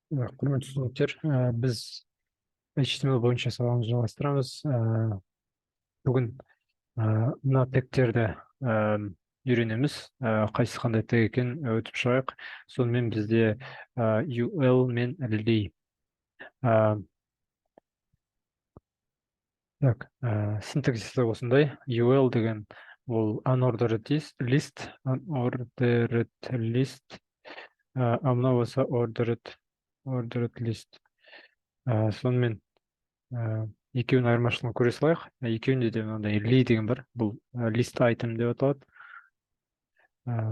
Құрметті студенттер, біз HTML бойынша сабағымызды жалғастырамыз. Бүгін мына тегтерді үйренеміз. Қайсысы қандай тег екенін өтіп шығайық. Сонымен бізде UL мен Li. Синтаксисі осындай. UL деген ол unordered list, мынау болса ordered list. Сонымен екеуінің айырмашылығын көре салайық. Екеуінде де мынандай ли деген бар. Бұл list item деп аталады.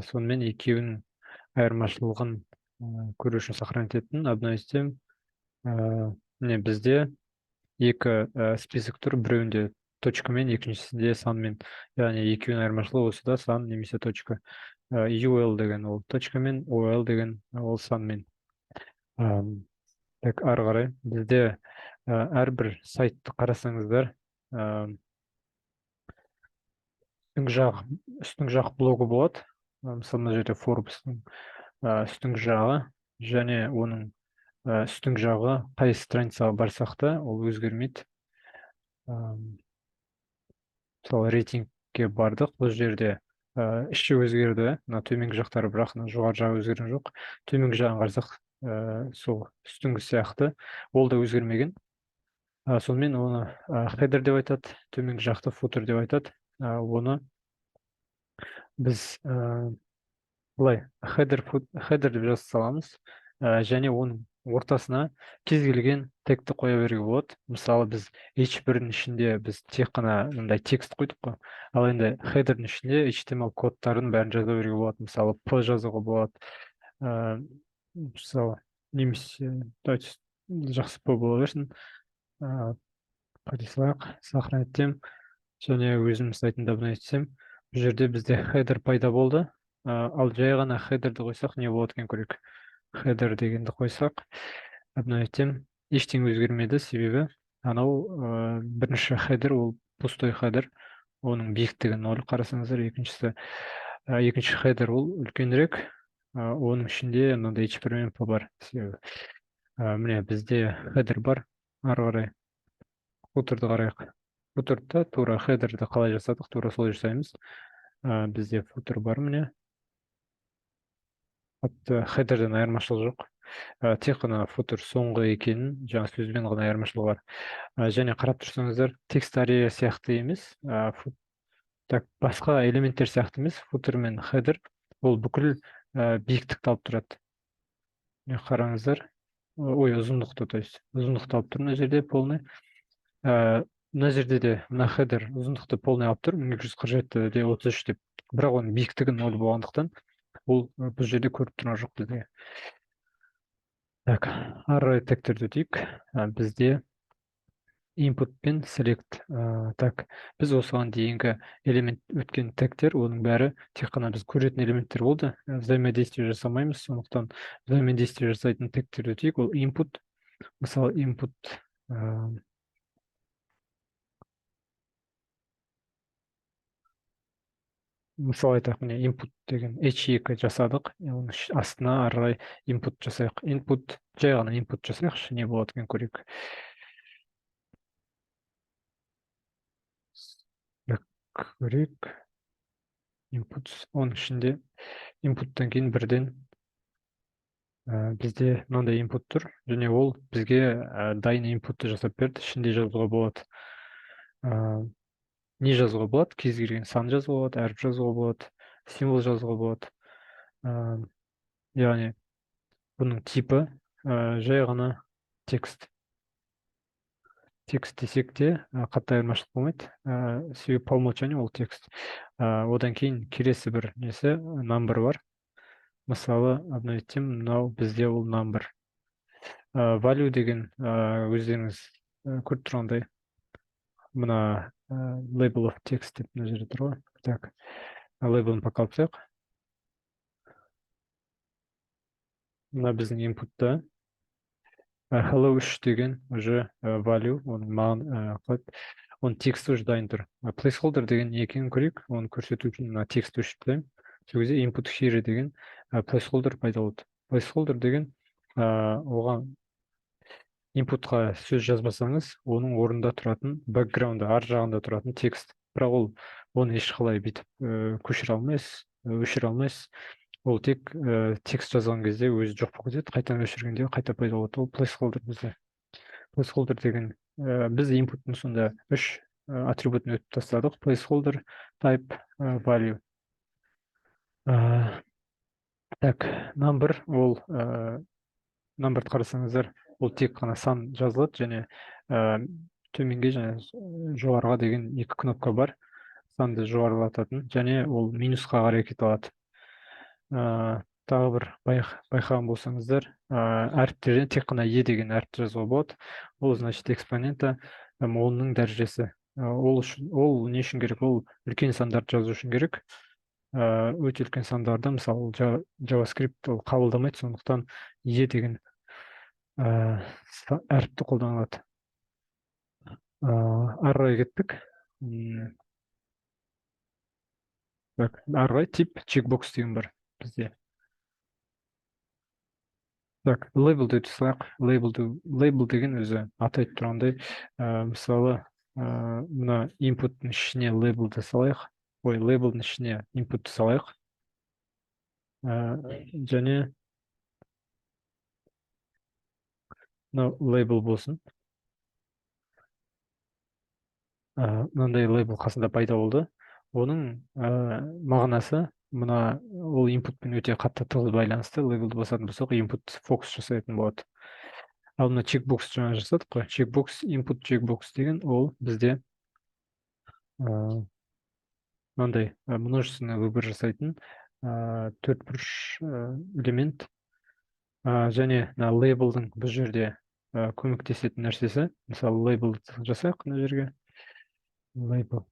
Сонымен екеуінің айырмашылығын көру үшін сохранить еттім. Обновить етемін. Міне бізде екі список тұр. Біреуінде точкамен, екіншісінде санмен. Яғни екеуінің айырмашылығы осыда сан немесе точка. UL деген ол точкамен, OL деген ол санмен. Так, ары қарай бізде әрбір сайтты қарасаңыздар, үстіңгі жақ блогы болады. Мысалы мына жерде Forbes-тың үстіңгі жағы және оның үстіңгі жағы қай страницаға барсақ та ол өзгермейді. Мысалы рейтингке бардық, бұл жерде іші өзгерді, мына төменгі жақтары, бірақ жоғары жағы өзгерген жоқ. Төменгі жағын қарасақ, сол үстіңгі сияқты, ол да өзгермеген. Сонымен оны header деп айтады, төменгі жақты footer деп айтады. Оны біз былай header деп жаза саламыз, және оның ортасына кез келген тегті қоя беруге болады. Мысалы біз H1-дің ішінде біз тек қана мындай текст қойдық қой. Ал енді header-дің ішінде HTML кодтарын бәрін жаза беруге болады. Мысалы P жазуға болады. Мысалы немесе жақсы P бола берсін. Қарасақ, сохранить етемін және өзімнің сайтымда обновить етсем, бұл жерде бізде header пайда болды. Ал жай ғана header-ді қойсақ не болады екен көрейік. Header дегенді қойсақ, обновить етемін. Ештеңе өзгермеді, себебі анау бірінші header ол пустой header, оның биіктігі 0 қарасаңыздар. Екінші header ол үлкенірек, оның ішінде мынандай H1 мен P бар. Міне бізде header бар. Ары қарай футерді қарайық. Футерді тура headerді қалай жасадық, тура солай жасаймыз. Бізде футер бар міне. Headerден айырмашылық жоқ. Тек қана футер соңғы екенін, жаңа сөзбен ғана айырмашылығы бар. Және қарап тұрсаңыздар, текст арея сияқты емес, басқа элементтер сияқты емес, футер мен header ол бүкіл биіктікті алып тұрады. Қараңыздар, ұзындықты, то есть ұзындықты алып тұр мына жерде полный. Мына жерде де мына header ұзындықты полный алып тұр, 247,33 деп. Бірақ оның биіктігі 0 болғандықтан бұл жерде көріп тұрған жоқ бізде. Так, ары тегтерді өтейік. Бізде input пен select. Так, біз осыған дейінгі элемент өткен тегтер, оның бәрі тек қана біз көретін элементтер болды. Взаимодействие жасамаймыз, сондықтан взаимодействие жасайтын тегтерді өтейік. Ол input. Мысалы input мысалы айтайық, міне input деген H2 жасадық, оның астына ары қарай input жасайық. Input, жай ғана input жасайықшы, не болады екен көрейік. Көрейік. Input, оның ішінде input-тан кейін бірден бізде мынандай input тұр, және ол бізге дайын input-ты жасап берді. Ішінде жазуға болады. Не жазуға болады? Кез келген сан жазуға болады, әріп жазуға болады, символ жазуға болады. Яғни бұның типі жай ғана текст. Текст десек те қатты айырмашылық болмайды. Себебі по умолчанию ол текст. Одан кейін келесі бір несі number бар. Мысалы, обновить етемін, мынау бізде ол number. Value деген өздеріңіз көріп тұрғандай мына label of text деп мына жерде тұр ғой. Так, label'ын пока алып тастайық. Мына біздің input'та hello 3 деген уже value, оның тексті уже дайын тұр. Placeholder деген не екенін көрейік, оны көрсету үшін мына тексті өшіріп тастаймын. Сол кезде input here деген placeholder пайда болды. Placeholder деген оған инпутқа сөз жазбасаңыз, оның орнында тұратын бэкграунда ар жағында тұратын текст. Бірақ оны ешқалай бүйтіп көшіре алмайсыз, өшіре алмайсыз. Ол тек текст жазған кезде өзі жоқ болып кетеді, қайтадан өшіргенде қайта пайда болады. Ол placeholder бізде. Placeholder деген біз инпуттың сонда үш атрибутын өтіп тастадық: placeholder, type, value. Так, number ол numberді қарасаңыздар, ол тек қана сан жазылады, және төменге және жоғарыға деген екі кнопка бар, санды жоғарылататын, және ол минусқа қарай кете алады. Тағы бір байқаған болсаңыздар, әріптерден тек қана е деген әріпті жазуға болады. Ол значит экспонента оның дәрежесі. Ол не үшін керек? Ол үлкен сандарды жазу үшін керек. Өте үлкен сандарды, мысалы JavaScript ол қабылдамайды, сондықтан е деген әріпті қолданылады. Ары қарай кеттік. Ары қарай тип чекбокс деген бар бізде. Так, лейбл деп салайық. Лейбл деген өзі атайтып тұрғандай, мысалы, мына инпуттың ішіне лейблді салайық. Лейблдің ішіне инпутты салайық. Және мынау лейбл болсын. Мынандай лейбл қасында пайда болды. Оның мағынасы мына ол инпутпен өте қатты тығыз байланысты. Лейблді басатын болсақ, инпут фокус жасайтын болады. Ал мына чекбокс жаңа жасадық қой. Чекбокс, инпут чекбокс деген ол бізде мынандай множественный выбор жасайтын төртбұрыш элемент. Және лейблдің бұл жерде көмектесетін нәрсесі, мысалы лейбл жасайық мына жерге. Лейбл.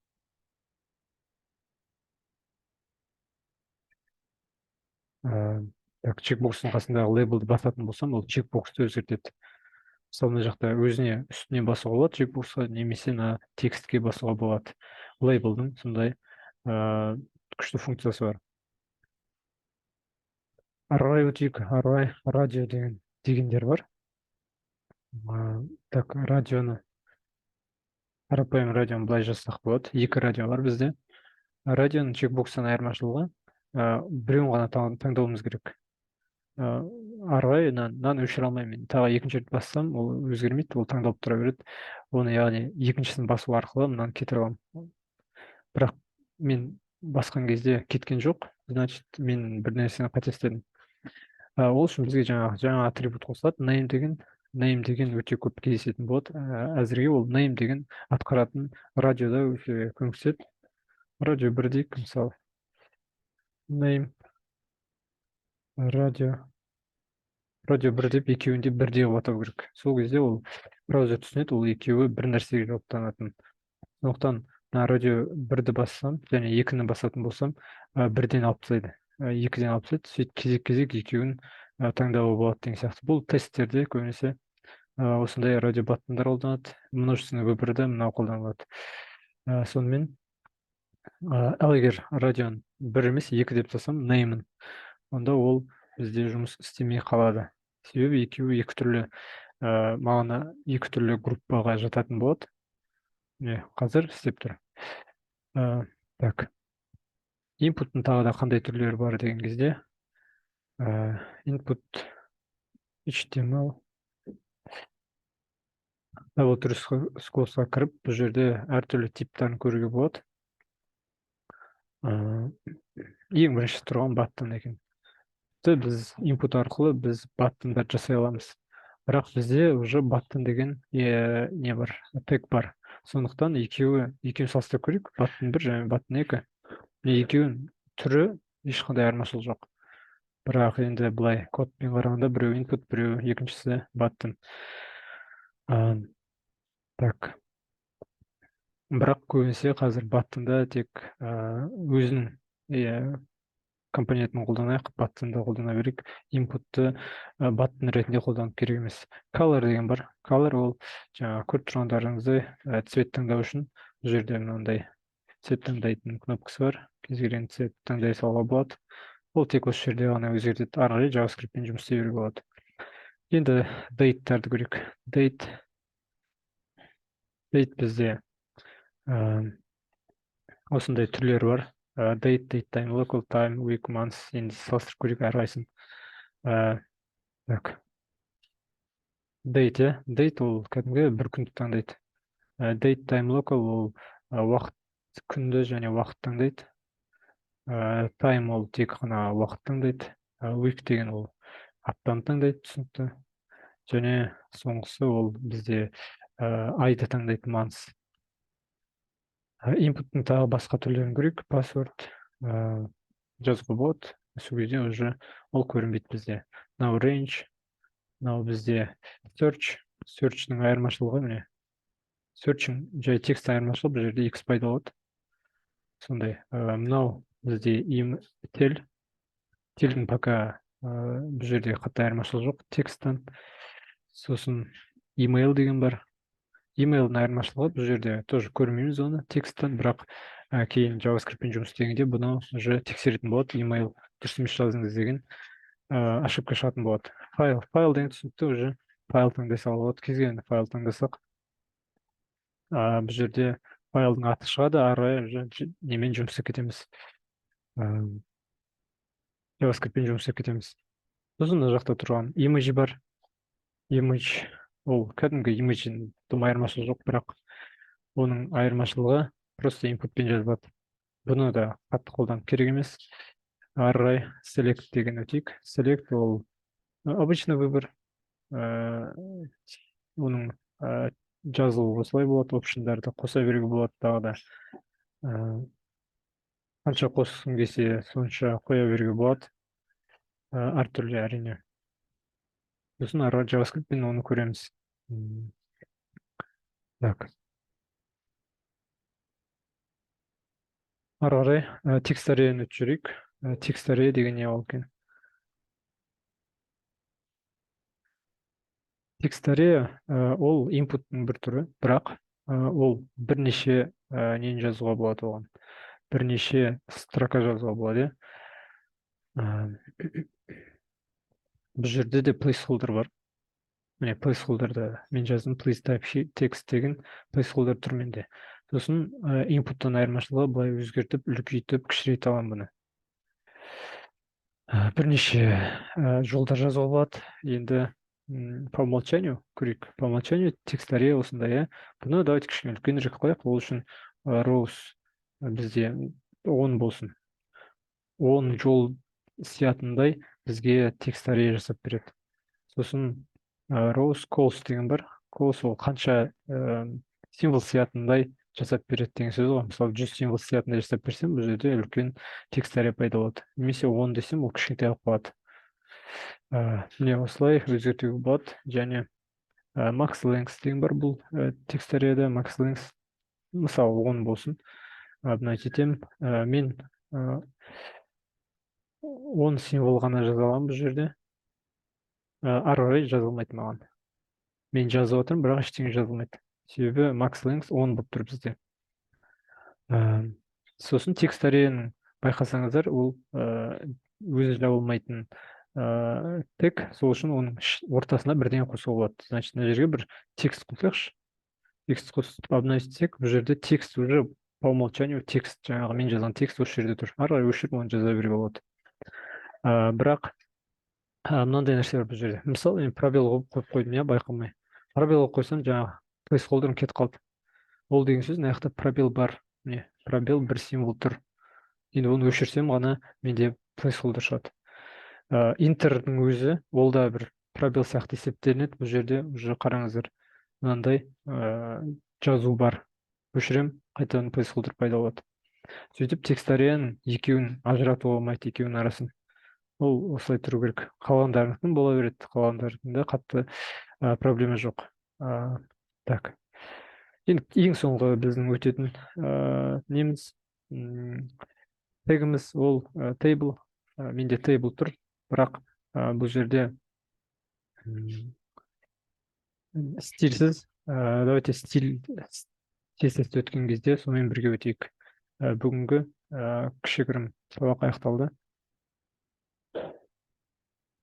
Чекбокстың қасындағы лейблді басатын болсам, ол чекбоксты өзгертеді. Мысалы, мына жақта өзіне үстіне басуға болады чекбоксқа, немесе текстке басуға болады. Лейблдің сондай күшті функциясы бар. Array өтейік. Array, радио дегендер бар. Так, радионы қарапайым радионы былай жазсақ болады. Екі радио бар бізде. Радионың чекбокстан айырмашылығы, біреуін ғана таңдауымыз керек. Ары қарай мынаны өшіре алмаймын. Тағы екінші рет бассам, ол өзгермейді, ол таңдалып тұра береді. Оны яғни екіншісін басу арқылы мынаны кетіре аламын. Бірақ мен басқан кезде кеткен жоқ, значит, мен бір нәрсені қате істедім. Ол үшін бізге жаңа атрибут қосылады. Name деген өте көп кездесетін болады. Әзірге ол name деген атқаратын радиода өте көмектеседі. Радио 1 дейік, мысалы. Name радио 1 деп екеуінде бірдей қылып атау керек. Сол кезде ол браузер түсінеді, ол екеуі бір нәрсеге жауаптанатын. Сондықтан радио 1-ді бассам және 2-ні басатын болсам, 1-ден алып тастайды. 2-ден алып тастайды, сөйтіп кезек екеуін таңдауға болады деген сияқты. Бұл тесттерде көбінесе осындай радио баттандар қолданады. Множественный выборда мынау қолданылады. Сонымен, ал егер радионы 1 емес 2 деп тастасам, name'ін, онда ол бізде жұмыс істемей қалады. Себебі екеуі екі түрлі мағына, екі түрлі группаға жататын болады. Қазір істеп тұр. Так. Инпуттың тағы да қандай түрлері бар деген кезде, input HTML. Вот ресурсқа кіріп, бұл жерде әртүрлі типтарын көруге болады. Ең бірінші тұрған баттон екен. Біз input арқылы біз баттондар жасай аламыз. Бірақ бізде уже баттон деген не бар, тег бар. Сондықтан екеуін салыстырып көрейік. Баттон 1 және баттон 2. Екеуін түрі ешқандай айырмашылық жоқ. Бірақ енді былай кодпен қарағанда біреу input, біреу екіншісі баттон. Так. Бірақ көбінесе қазір баттонда тек өзінің компонентін қолданайық, баттонды қолдана берейік. Инпутты баттон ретінде қолданып керек емес. Color деген бар. Color ол жаңа көріп тұрғандарыңыздай цвет таңдау үшін бұл жерде мынандай цвет таңдайтын кнопкасы бар. Кез келген цвет таңдай салуға болады. Ол тек осы жерде ғана өзгертеді. Ары қарай JavaScript-пен жұмыс істей беруге болады. Енді дейттарды көрейік. Дейт бізде осындай түрлері бар. Date, date time, local time, week, month. Енді салыстырып көрейік әрқайсысын. Так. Date, Date ол кәдімгі бір күнді таңдайды. Date time local ол уақыт, күнді және уақыт таңдайды. Time ол тек қана уақыт таңдайды. Week деген ол аптаны таңдайды, түсінікті. Және соңғысы ол бізде айды таңдайды, month. Инпуттың тағы басқа түрлерін көрейік. Password жазуға болады. Сол кезде уже ол көрінбейді бізде. Now range, мынау бізде search'ның айырмашылығы міне. Search'ың жай текст айырмашылығы, бұл жерде X пайда болады. Сондай. Мынау бізде телдің пока бұл жерде қатты айырмашылығы жоқ тексттен. Сосын email деген бар. Emailдің айырмашылығы бұл жерде тоже көрмейміз оны тексттен, бірақ кейін JavaScript-пен жұмыс істегенде бұны уже тексеретін болады. Email дұрыс емес жаздыңыз деген ошибка шығатын болады. Файл деген түсінікті, уже файл таңдай салуға болады. Кез келген файл таңдасақ, бұл жерде файлдың аты шығады, ары қарай немен жұмыс істеп кетеміз. JavaScript-пен жұмыс істеп кетеміз. Сосын мына жақта тұрған image бар. Image ол кәдімгі имидждің дым айырмашылығы жоқ, бірақ оның айырмашылығы просто инпутпен жазылады. Бұны да қатты қолданып керек емес. Ары қарай select деген өтейік. Select ол обычный выбор. Оның жазылуы осылай болады, опшндарды қоса беруге болады тағы да. Қанша қосқым келсе, сонша қоя беруге болады. Әртүрлі әрине. Сосын ары JavaScript-пен оны көреміз. Так. Ары қарай текст аррейін өтіп жүрейік. Текст аррей деген не ол екен? Текст аррей ол инпуттың бір түрі, бірақ ол бірнеше нені жазуға болады оған. Бірнеше строка жазуға болады. Бұл жерде де placeholder бар. Міне placeholder'ды мен жаздым, please type text деген placeholder түрменде. Сосын инпуттан айырмашылығы былай өзгертіп, үлкейтіп, кішірейте аламын бұны. Бірнеше жолдар жазуға болады. Енді по умолчанию көрейік. По умолчанию текст аррей осындай. Бұны давайте кішкене үлкенірек қояйық. Ол үшін rows бізде 10 болсын. 10 жол сиятындай бізге текст аррей жасап береді. Сосын rows calls деген бар. Calls ол қанша символ сиятындай жасап береді деген сөз ғой. Мысалы 100 символ сиятындай жасап берсем, бұл жерде үлкен текст аррей пайда болады. Немесе 10 десем, ол кішкентай болып қалады. Міне осылай өзгертуге болады. Және max length деген бар бұл текст аррейде. Max length мысалы 10 болсын. Бұны етем. Мен 10 символ ғана жаза аламын бұл жерде. Ары қарай жазылмайды маған. Мен жазып отырмын, бірақ ештеңе жазылмайды. Себебі max length 10 болып тұр бізде. Сосын текст аррейін байқасаңыздар, ол өзі жабылмайтын тег, сол үшін оның ортасына бірден қосуға болады. Значит, мына жерге бір текст қосайықшы. Текст қосып обновить етсек, бұл жерде текст уже по умолчанию текст, жаңағы мен жазған текст осы жерде тұр. Ары қарай өшіріп оны жаза беруге болады. Бірақ мынандай нәрсе бар бұл жерде. Мысалы, мен пробел қойып қойдым, байқамай. Пробел қойсам, жаңағы placeholder'ым кетіп қалды. Ол деген сөз, мына жақта пробел бар. Міне, пробел бір символ тұр. Енді оны өшірсем ғана менде placeholder шығады. Интердің өзі, ол да бір пробел сияқты есептелінеді. Бұл жерде уже қараңыздар, мынандай жазу бар. Өшірем, қайтадан placeholder пайда болады. Сөйтіп текст аррейін екеуін ажыратуға болмайды, екеуінің арасын. Ол осылай тұру керек. Қалғандарының бола береді, қалғандарында қатты проблема жоқ. Так. Енді ең соңғы біздің өтетін неміз тегіміз ол table. Менде table тұр, бірақ бұл жерде стильсіз. Давайте стиль тестті өткен кезде сонымен бірге өтейік. Бүгінгі кішігірім сабақ аяқталды.